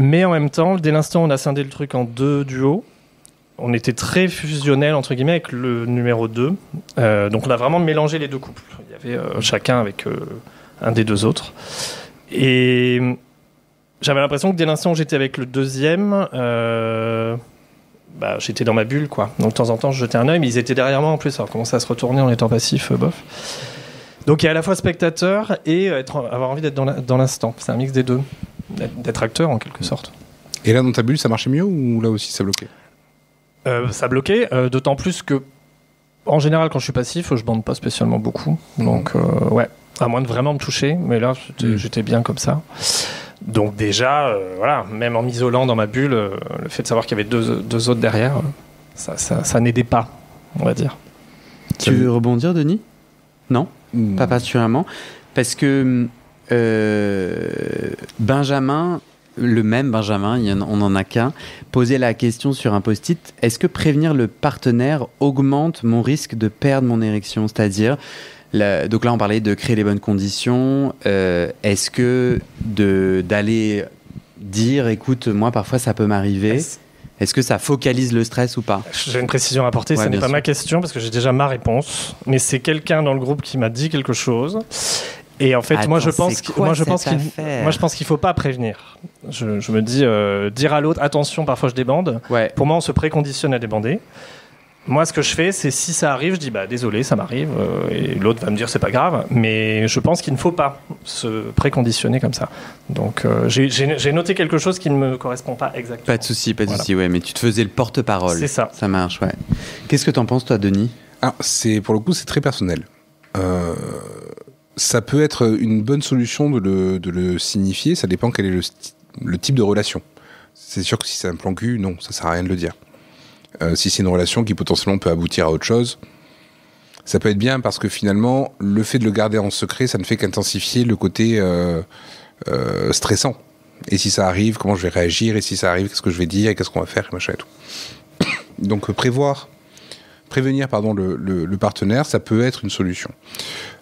Mais en même temps, dès l'instant où on a scindé le truc en 2 duos, on était très fusionnel, entre guillemets, avec le numéro 2. Donc on a vraiment mélangé les 2 couples. Il y avait chacun avec un des 2 autres. Et j'avais l'impression que dès l'instant où j'étais avec le deuxième, j'étais dans ma bulle, quoi. Donc de temps en temps, je jetais un œil, mais ils étaient derrière moi en plus. Alors commençait à se retourner en étant passif, bof. Donc il y a à la fois spectateur et avoir envie d'être dans l'instant. C'est un mix des deux. D'être acteur en quelque sorte. Et là, dans ta bulle, ça marchait mieux ou là aussi ça bloquait? Ça bloquait, d'autant plus que, en général, quand je suis passif, je bande pas spécialement beaucoup. Donc, à moins de vraiment me toucher, mais là, j'étais bien comme ça. Donc, déjà, même en m'isolant dans ma bulle, le fait de savoir qu'il y avait deux autres derrière, ça n'aidait pas, on va dire. Tu veux rebondir, Denis? Non, pas particulièrement. Parce que Benjamin, le même Benjamin, on n'en a qu'un, posait la question sur un post-it: est-ce que prévenir le partenaire augmente mon risque de perdre mon érection? C'est-à-dire, donc là on parlait de créer les bonnes conditions, est-ce que d'aller dire écoute, moi parfois ça peut m'arriver, est-ce que ça focalise le stress ou pas? J'ai une précision à apporter, ce n'est pas ma question parce que j'ai déjà ma réponse, mais c'est quelqu'un dans le groupe qui m'a dit quelque chose. Et en fait, moi je pense qu'il faut pas prévenir. Je me dis dire à l'autre attention, parfois je débande. Ouais. Pour moi, on se préconditionne à débander. Moi, ce que je fais, c'est si ça arrive, je dis désolé, ça m'arrive, et l'autre va me dire c'est pas grave. Mais je pense qu'il ne faut pas se préconditionner comme ça. Donc j'ai noté quelque chose qui ne me correspond pas exactement. Pas de souci, ouais, mais tu te faisais le porte-parole. C'est ça. Ça marche, ouais. Qu'est-ce que t'en penses toi, Denis? Pour le coup, c'est très personnel. Ça peut être une bonne solution de le signifier, ça dépend quel est le type de relation. C'est sûr que si c'est un plan cul, non, ça sert à rien de le dire. Si c'est une relation qui potentiellement peut aboutir à autre chose, ça peut être bien parce que finalement, le fait de le garder en secret, ça ne fait qu'intensifier le côté stressant. Et si ça arrive, comment je vais réagir? Et si ça arrive, qu'est-ce que je vais dire? Et qu'est-ce qu'on va faire? Et machin et tout. Donc prévenir le partenaire, ça peut être une solution.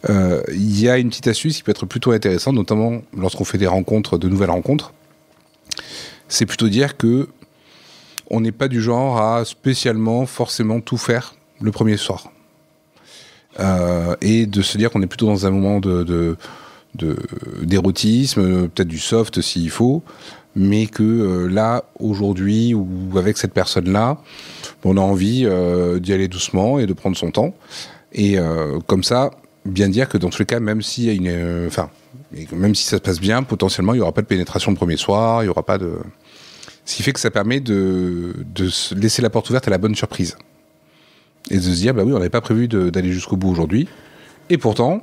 Il y a une petite astuce qui peut être plutôt intéressante, notamment lorsqu'on fait de nouvelles rencontres. C'est plutôt dire que on n'est pas du genre à spécialement forcément tout faire le premier soir. Et de se dire qu'on est plutôt dans un moment d'érotisme, peut-être du soft s'il faut, mais que là, aujourd'hui, ou avec cette personne-là, on a envie d'y aller doucement et de prendre son temps. Et comme ça, bien dire que dans tous les cas, même si même si ça se passe bien, potentiellement, il n'y aura pas de pénétration le premier soir, il n'y aura pas de... Ce qui fait que ça permet de se laisser la porte ouverte à la bonne surprise. Et de se dire, oui, on n'avait pas prévu d'aller jusqu'au bout aujourd'hui. Et pourtant...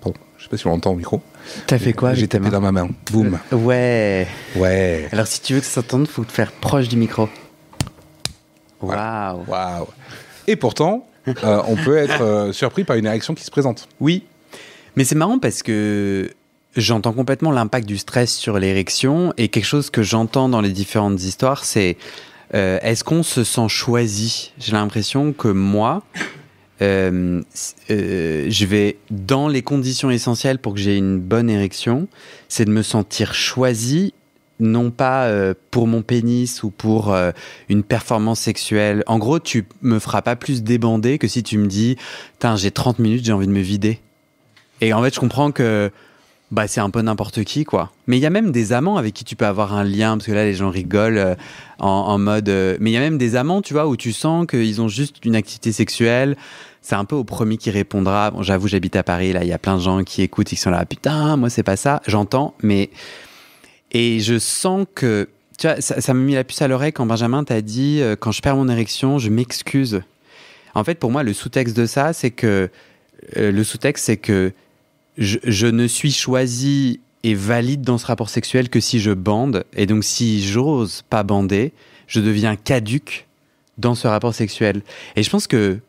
Bon, je sais pas si on l'entend au micro. T'as fait quoi? J'ai tapé dans ma main. Boum. Ouais. Ouais. Alors si tu veux que ça s'entende, faut te faire proche du micro. Voilà. Waouh. Waouh. Et pourtant, on peut être surpris par une érection qui se présente. Oui. Mais c'est marrant parce que j'entends complètement l'impact du stress sur l'érection, et quelque chose que j'entends dans les différentes histoires, c'est est-ce qu'on se sent choisi? J'ai l'impression que moi, je vais dans les conditions essentielles pour que j'ai une bonne érection, c'est de me sentir choisi, non pas pour mon pénis ou pour une performance sexuelle. En gros, tu me feras pas plus débander que si tu me dis « j'ai 30 minutes, j'ai envie de me vider ». Et en fait, je comprends que c'est un peu n'importe qui, quoi. Mais il y a même des amants avec qui tu peux avoir un lien, parce que là, les gens rigolent en mode... mais il y a même des amants, tu vois, où tu sens qu'ils ont juste une activité sexuelle. C'est un peu au premier qui répondra. Bon, j'avoue, j'habite à Paris, là, il y a plein de gens qui écoutent et qui sont là « Putain, moi, c'est pas ça ». J'entends, mais... Et je sens que... Tu vois, ça m'a mis la puce à l'oreille quand Benjamin t'a dit « Quand je perds mon érection, je m'excuse ». En fait, pour moi, le sous-texte de ça, c'est que... je ne suis choisi est valide dans ce rapport sexuel que si je bande. Et donc, si j'ose pas bander, je deviens caduque dans ce rapport sexuel. Et je pense que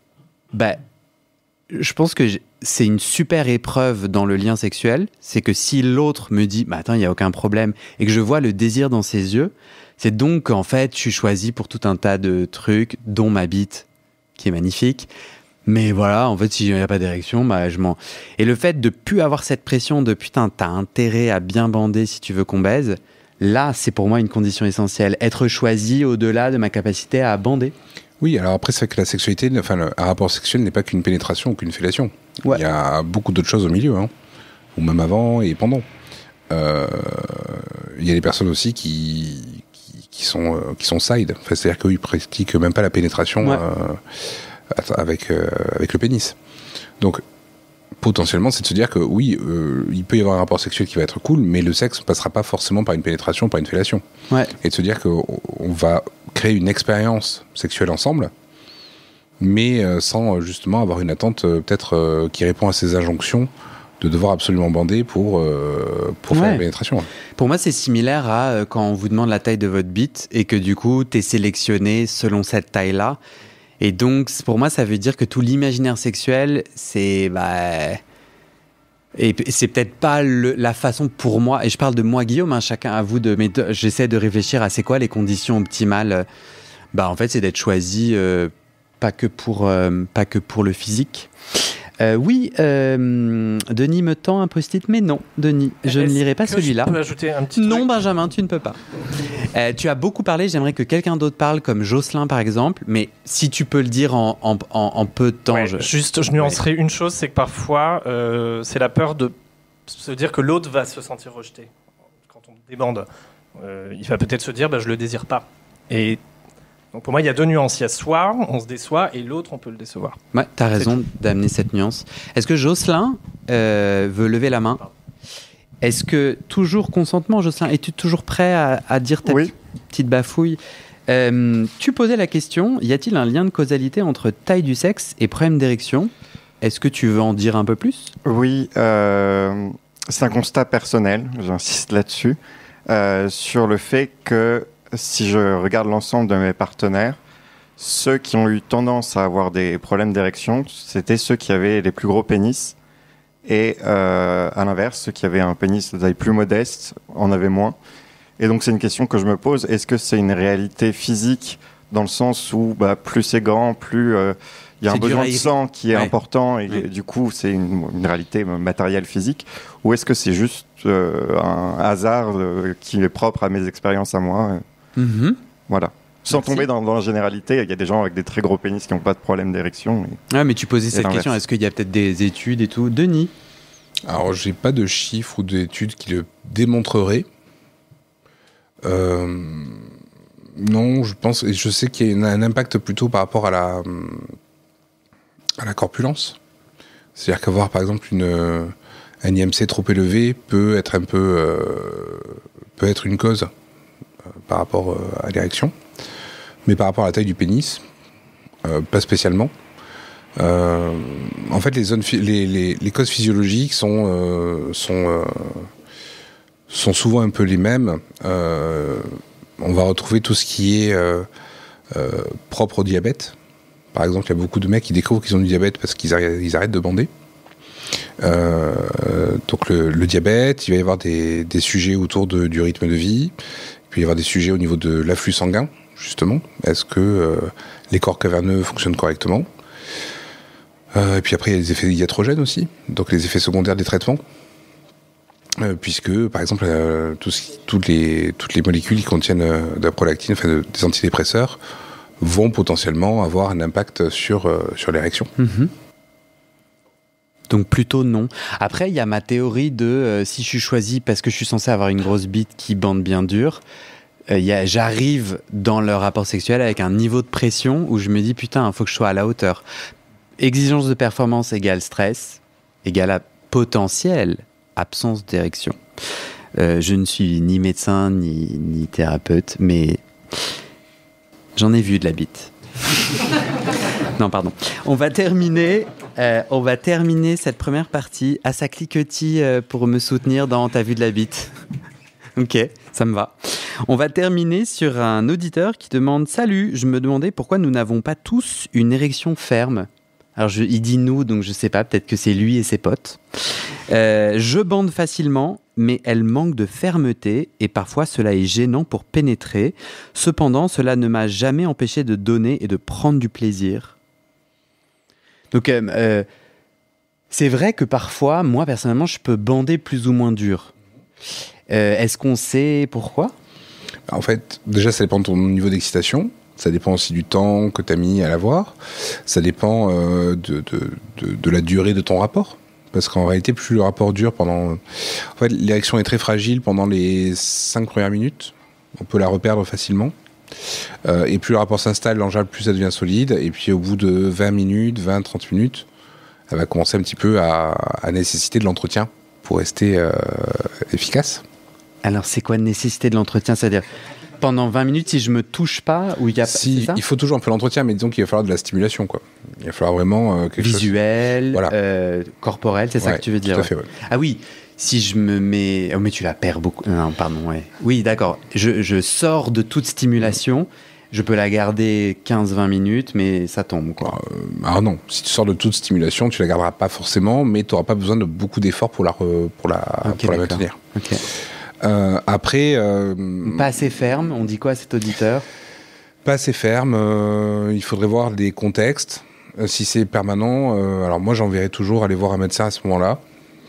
c'est une super épreuve dans le lien sexuel. C'est que si l'autre me dit, attends, il n'y a aucun problème, et que je vois le désir dans ses yeux, c'est donc qu'en fait, je suis choisi pour tout un tas de trucs, dont ma bite, qui est magnifique. Mais voilà, en fait, s'il n'y a pas d'érection, je m'en... Et le fait de plus avoir cette pression de putain, t'as intérêt à bien bander si tu veux qu'on baise, là, c'est pour moi une condition essentielle. Être choisi au-delà de ma capacité à bander. Oui, alors après, c'est vrai que la sexualité, un rapport sexuel n'est pas qu'une pénétration ou qu'une fellation. Ouais. Il y a beaucoup d'autres choses au milieu, ou même avant et pendant. Il y a des personnes aussi qui sont side, c'est-à-dire qu'ils pratiquent même pas la pénétration avec le pénis. Donc, potentiellement, c'est de se dire que oui, il peut y avoir un rapport sexuel qui va être cool, mais le sexe ne passera pas forcément par une pénétration, par une fellation. Ouais. Et de se dire qu'on va créer une expérience sexuelle ensemble, mais sans justement avoir une attente peut-être qui répond à ces injonctions de devoir absolument bander pour faire la pénétration. Pour moi, c'est similaire à quand on vous demande la taille de votre bite et que du coup, tu es sélectionné selon cette taille-là. Et donc, pour moi, ça veut dire que tout l'imaginaire sexuel, c'est... Et c'est peut-être pas la façon pour moi, et je parle de moi, Guillaume, chacun à vous j'essaie de réfléchir à c'est quoi les conditions optimales. En fait, c'est d'être choisi pas que pour le physique. Oui, Denis me tend un post-it, mais non, Denis, je ne lirai pas celui-là. Je peux ajouter un petit Non, truc. Benjamin, tu ne peux pas. Tu as beaucoup parlé, j'aimerais que quelqu'un d'autre parle, comme Jocelyn par exemple, mais si tu peux le dire en peu de temps. Ouais, je nuancerai une chose, c'est que parfois, c'est la peur de se dire que l'autre va se sentir rejeté. Quand on débande, il va peut-être se dire, je le désire pas. Et donc pour moi, il y a deux nuances. Il y a soit on se déçoit et l'autre, on peut le décevoir. Ouais, tu as raison d'amener cette nuance. Est-ce que Jocelyn veut lever la main ? Est-ce que toujours consentement, Jocelyn ? Es-tu toujours prêt à dire ta petite bafouille ? Tu posais la question, y a-t-il un lien de causalité entre taille du sexe et problème d'érection ? Est-ce que tu veux en dire un peu plus ? Oui, c'est un constat personnel, j'insiste là-dessus, sur le fait que si je regarde l'ensemble de mes partenaires, ceux qui ont eu tendance à avoir des problèmes d'érection, c'était ceux qui avaient les plus gros pénis. Et à l'inverse, ceux qui avaient un pénis de taille plus modeste en avaient moins. Et donc c'est une question que je me pose. Est-ce que c'est une réalité physique dans le sens où plus c'est grand, plus il y a un besoin de sang qui est important et du coup c'est une réalité matérielle physique, ou est-ce que c'est juste un hasard qui est propre à mes expériences à moi Voilà. Sans tomber dans la généralité, il y a des gens avec des très gros pénis qui n'ont pas de problème d'érection. Mais tu posais cette question, est-ce qu'il y a peut-être des études et tout ? Denis ? Alors, j'ai pas de chiffres ou d'études qui le démontreraient. Non, je pense, et je sais qu'il y a un impact plutôt par rapport à la corpulence. C'est-à-dire qu'avoir, par exemple, un IMC trop élevé peut être une cause par rapport à l'érection. Mais par rapport à la taille du pénis, pas spécialement. En fait, les causes physiologiques sont souvent un peu les mêmes. On va retrouver tout ce qui est propre au diabète. Par exemple, il y a beaucoup de mecs qui découvrent qu'ils ont du diabète parce qu'ils arrêtent de bander. Donc le diabète, il va y avoir des sujets autour du rythme de vie. Il peut y avoir des sujets au niveau de l'afflux sanguin, justement. Est-ce que les corps caverneux fonctionnent correctement ? Et puis après, il y a les effets iatrogènes aussi, donc les effets secondaires des traitements. Puisque, par exemple, toutes les molécules qui contiennent de la prolactine, des antidépresseurs, vont potentiellement avoir un impact sur l'érection. Donc plutôt non. Après, il y a ma théorie de si je suis choisi parce que je suis censé avoir une grosse bite qui bande bien dur, j'arrive dans le rapport sexuel avec un niveau de pression où je me dis putain, il faut que je sois à la hauteur. Exigence de performance égale stress, égale à potentielle absence d'érection. Je ne suis ni médecin ni thérapeute, mais j'en ai vu de la bite. Non, pardon. On va terminer On va terminer cette première partie à sa cliquetis pour me soutenir dans T'as vu de la bite. Ok, ça me va. On va terminer sur un auditeur qui demande « Salut, je me demandais pourquoi nous n'avons pas tous une érection ferme. » Alors, il dit « nous », donc je sais pas, peut-être que c'est lui et ses potes. Je bande facilement, mais elle manque de fermeté et parfois cela est gênant pour pénétrer. Cependant, cela ne m'a jamais empêché de donner et de prendre du plaisir. Donc, c'est vrai que parfois, moi personnellement, je peux bander plus ou moins dur. Est-ce qu'on sait pourquoi ? En fait, déjà, ça dépend de ton niveau d'excitation. Ça dépend aussi du temps que tu as mis à l'avoir. Ça dépend de la durée de ton rapport. Parce qu'en réalité, plus le rapport dure pendant... En fait, l'érection est très fragile pendant les 5 premières minutes. On peut la reperdre facilement. Et plus le rapport s'installe, en général, plus ça devient solide. Et puis au bout de 20 minutes, 20-30 minutes, elle va commencer un petit peu à nécessiter de l'entretien pour rester efficace. Alors, c'est quoi nécessité de l'entretien ? C'est-à-dire, pendant 20 minutes, si je me touche pas, ou il y a si, il faut toujours un peu l'entretien, mais disons qu'il va falloir de la stimulation, quoi. Il va falloir vraiment quelque visuel, chose... Voilà. corporel, c'est ça que tu veux dire ? Tout à fait, ouais. Ah oui, si je me mets... Oh, mais tu la perds beaucoup. Non, pardon, ouais. Oui, d'accord. Je sors de toute stimulation. Je peux la garder 15-20 minutes, mais ça tombe, quoi. Alors non, si tu sors de toute stimulation, tu la garderas pas forcément, mais tu n'auras pas besoin de beaucoup d'efforts pour la maintenir. Ok. Après... Pas assez ferme, on dit quoi à cet auditeur ? Pas assez ferme, il faudrait voir des contextes. Si c'est permanent, alors moi j'enverrais toujours aller voir un médecin à ce moment-là,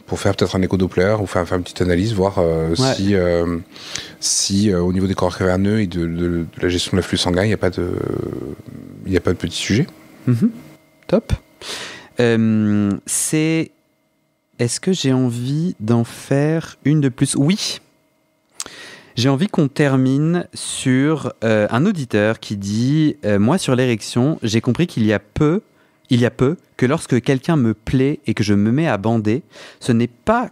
pour faire peut-être un écho-doppler ou faire une petite analyse, voir si au niveau des corps caverneux et de la gestion de l'afflux sanguin, il n'y a pas de petit sujet. Top. Est-ce que j'ai envie d'en faire une de plus ? Oui. J'ai envie qu'on termine sur un auditeur qui dit moi sur l'érection, j'ai compris qu'il y a peu que lorsque quelqu'un me plaît et que je me mets à bander, ce n'est pas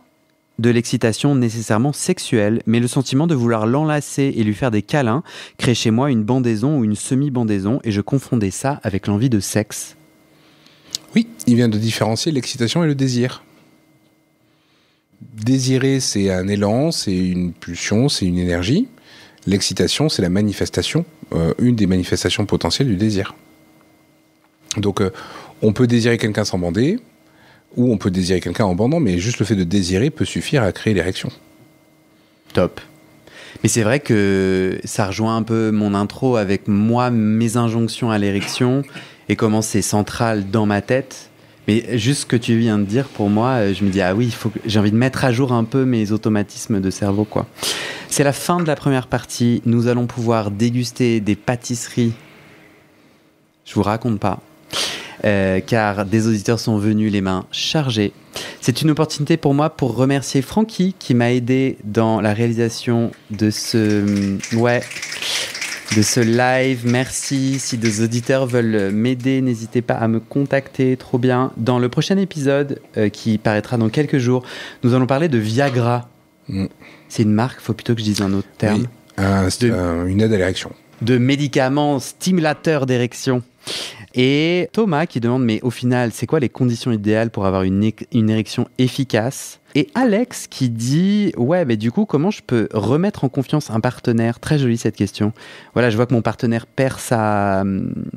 de l'excitation nécessairement sexuelle, mais le sentiment de vouloir l'enlacer et lui faire des câlins crée chez moi une bandaison ou une semi-bandaison et je confondais ça avec l'envie de sexe. Oui, il vient de différencier l'excitation et le désir. Désirer, c'est un élan, c'est une pulsion, c'est une énergie. L'excitation, c'est la manifestation, une des manifestations potentielles du désir. Donc, on peut désirer quelqu'un sans bander, ou on peut désirer quelqu'un en bandant, mais juste le fait de désirer peut suffire à créer l'érection. Top. Mais c'est vrai que ça rejoint un peu mon intro avec moi, mes injonctions à l'érection, et comment c'est central dans ma tête. Mais juste ce que tu viens de dire, pour moi, je me dis, ah oui, j'ai envie de mettre à jour un peu mes automatismes de cerveau, quoi. C'est la fin de la première partie. Nous allons pouvoir déguster des pâtisseries. Je vous raconte pas. Car des auditeurs sont venus les mains chargées. C'est une opportunité pour moi pour remercier Francky qui m'a aidé dans la réalisation de ce live. Merci. Si des auditeurs veulent m'aider, n'hésitez pas à me contacter. Trop bien. Dans le prochain épisode qui paraîtra dans quelques jours, nous allons parler de Viagra. C'est une marque, il faut plutôt que je dise un autre terme. Oui, une aide à l'érection. De médicaments stimulateurs d'érection. Et Thomas qui demande, mais au final, c'est quoi les conditions idéales pour avoir une érection efficace ? Et Alex qui dit, ouais, mais du coup, comment je peux remettre en confiance un partenaire ? Très jolie cette question. Voilà, je vois que mon partenaire perd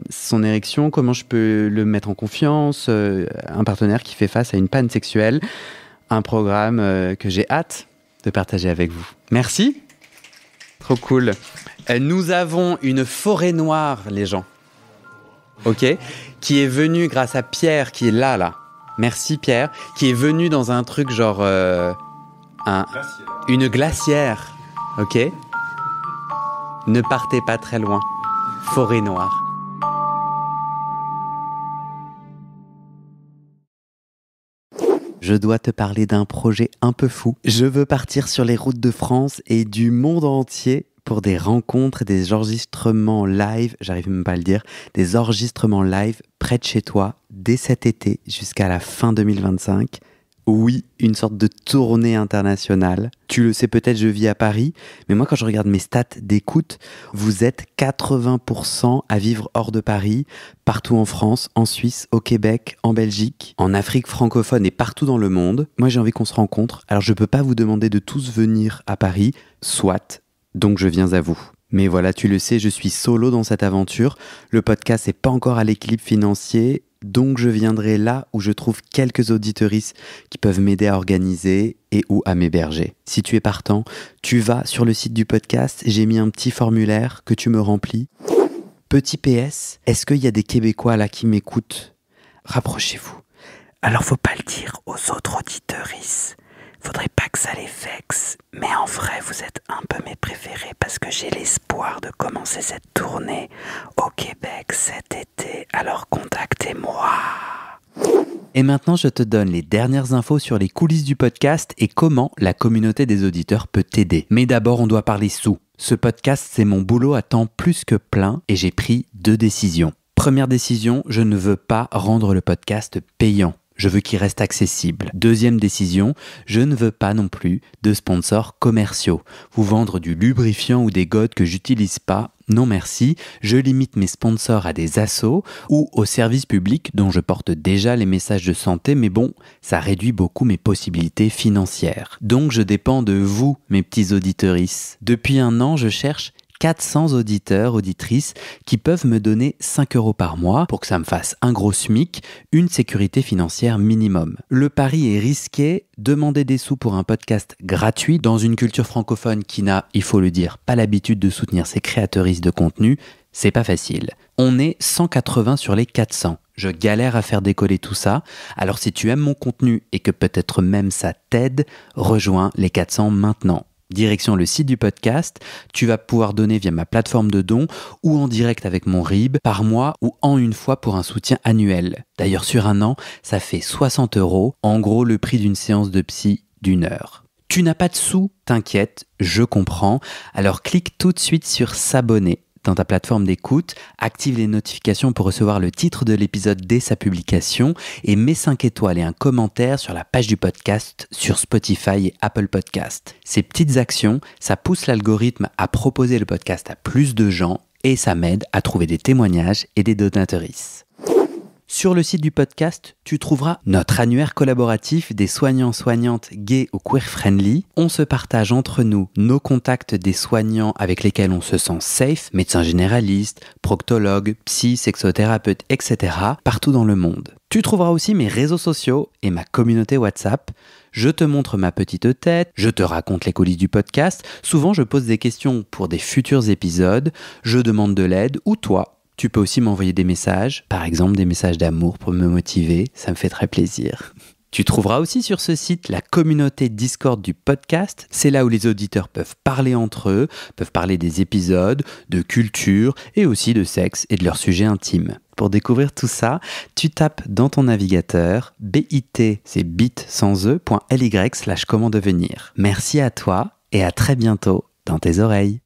son érection. Comment je peux le mettre en confiance ? Un partenaire qui fait face à une panne sexuelle. Un programme que j'ai hâte de partager avec vous. Merci. Trop cool. Nous avons une forêt noire, les gens. Ok, qui est venu grâce à Pierre qui est là. Merci Pierre, qui est venu dans un truc genre une glacière. Ok, ne partez pas très loin. Forêt noire. Je dois te parler d'un projet un peu fou. Je veux partir sur les routes de France et du monde entier pour des rencontres et des enregistrements live, j'arrive même pas à le dire, des enregistrements live près de chez toi dès cet été jusqu'à la fin 2025. Oui, une sorte de tournée internationale. Tu le sais peut-être, je vis à Paris, mais moi quand je regarde mes stats d'écoute, vous êtes 80% à vivre hors de Paris, partout en France, en Suisse, au Québec, en Belgique, en Afrique francophone et partout dans le monde. Moi j'ai envie qu'on se rencontre, alors je peux pas vous demander de tous venir à Paris, soit, donc je viens à vous. Mais voilà, tu le sais, je suis solo dans cette aventure. Le podcast n'est pas encore à l'équilibre financier, donc je viendrai là où je trouve quelques auditeuristes qui peuvent m'aider à organiser et ou à m'héberger. Si tu es partant, tu vas sur le site du podcast, j'ai mis un petit formulaire que tu me remplis. Petit PS, est-ce qu'il y a des Québécois là qui m'écoutent ? Rapprochez-vous. Alors faut pas le dire aux autres auditeuristes. Faudrait pas que ça les vexe, mais en vrai, vous êtes un peu mes préférés parce que j'ai l'espoir de commencer cette tournée au Québec cet été, alors contactez-moi. Et maintenant, je te donne les dernières infos sur les coulisses du podcast et comment la communauté des auditeurs peut t'aider. Mais d'abord, on doit parler sous. Ce podcast, c'est mon boulot à temps plus que plein et j'ai pris 2 décisions. Première décision, je ne veux pas rendre le podcast payant. Je veux qu'il reste accessible. Deuxième décision, je ne veux pas non plus de sponsors commerciaux. Vous vendre du lubrifiant ou des godes que j'utilise pas, non merci. Je limite mes sponsors à des assos ou aux services publics dont je porte déjà les messages de santé, mais bon, ça réduit beaucoup mes possibilités financières. Donc je dépends de vous, mes petits auditeuristes. Depuis 1 an, je cherche 400 auditeurs, auditrices qui peuvent me donner 5 € par mois pour que ça me fasse un gros SMIC, une sécurité financière minimum. Le pari est risqué, demander des sous pour un podcast gratuit dans une culture francophone qui n'a, il faut le dire, pas l'habitude de soutenir ses créateuristes de contenu, c'est pas facile. On est 180 sur les 400. Je galère à faire décoller tout ça, alors si tu aimes mon contenu et que peut-être même ça t'aide, rejoins les 400 maintenant. Direction le site du podcast, tu vas pouvoir donner via ma plateforme de dons ou en direct avec mon RIB par mois ou en une fois pour un soutien annuel. D'ailleurs sur 1 an, ça fait 60 €, en gros le prix d'une séance de psy d'1 heure. Tu n'as pas de sous, t'inquiète, je comprends, alors clique tout de suite sur s'abonner dans ta plateforme d'écoute, active les notifications pour recevoir le titre de l'épisode dès sa publication et mets 5 étoiles et un commentaire sur la page du podcast sur Spotify et Apple Podcast. Ces petites actions, ça pousse l'algorithme à proposer le podcast à plus de gens et ça m'aide à trouver des témoignages et des donatrices. Sur le site du podcast, tu trouveras notre annuaire collaboratif des soignants-soignantes gays ou queer-friendly. On se partage entre nous nos contacts des soignants avec lesquels on se sent safe, médecins généralistes, proctologues, psy, sexothérapeutes, etc. partout dans le monde. Tu trouveras aussi mes réseaux sociaux et ma communauté WhatsApp. Je te montre ma petite tête, je te raconte les coulisses du podcast. Souvent, je pose des questions pour des futurs épisodes, je demande de l'aide ou toi. Tu peux aussi m'envoyer des messages, par exemple des messages d'amour pour me motiver, ça me fait très plaisir. Tu trouveras aussi sur ce site la communauté Discord du podcast. C'est là où les auditeurs peuvent parler entre eux, peuvent parler des épisodes, de culture et aussi de sexe et de leurs sujets intimes. Pour découvrir tout ça, tu tapes dans ton navigateur bit, c'est bit sans e.ly/comment devenir. Merci à toi et à très bientôt dans tes oreilles.